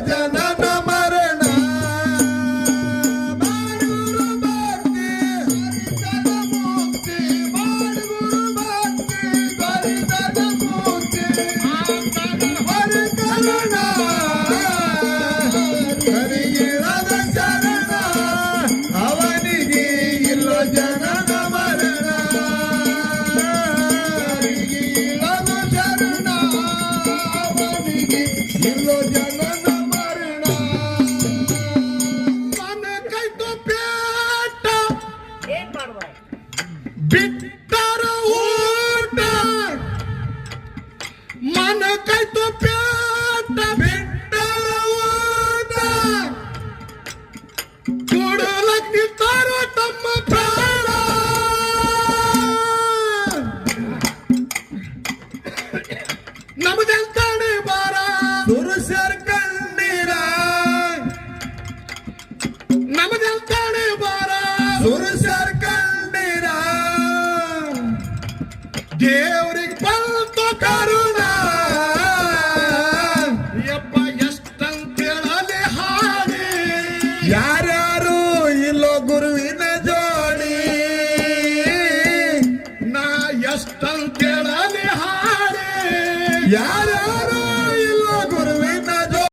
ಜನನ ಮರಣ ಮಾಡುಗುರು ಭಕ್ತಿ ಹರಿತದ ಮುಕ್ತಿ ಮಾಡುಗುರು ಭಕ್ತಿ ಹರಿತದ ಮುಕ್ತಿ ಹರಿಕರುಣ ಹರಿಗಿರದ ಶರಣ ಅವನಿಗೆ ಇಲ್ಲೋ ಜನನ ಮರಣ ಹರಿಗಿರದ ಶರಣ ಅವನಿಗೆ ಇಲ್ಲೋ ಜನನ ಮರಣ ಮನ ಕೈತು ಪೇಟ ಏನ್ ಮಾಡುವ ಬಿಟ್ಟರ ಊಟ ಮನ ಕೈತು ಪೇಟ ಬಿಟ್ಟರ ಊಟ ಕೊಡಲಕ್ ನಿಂತಾರೋ ತಮ್ಮ ಪ್ರಾಣ ನಮ್ದೆಂತಾಣೆ ಬಾರ ಪುರುಷರ್ ಕಣ್ಣೀರ ನಮ್ದೆಂತಾಣೆ ಬಾರ ಪುರುಷರ್ ಕಣ್ಣೀರ ದೇವ್ರಿಗೆ ಬಂತು ಕರುಣ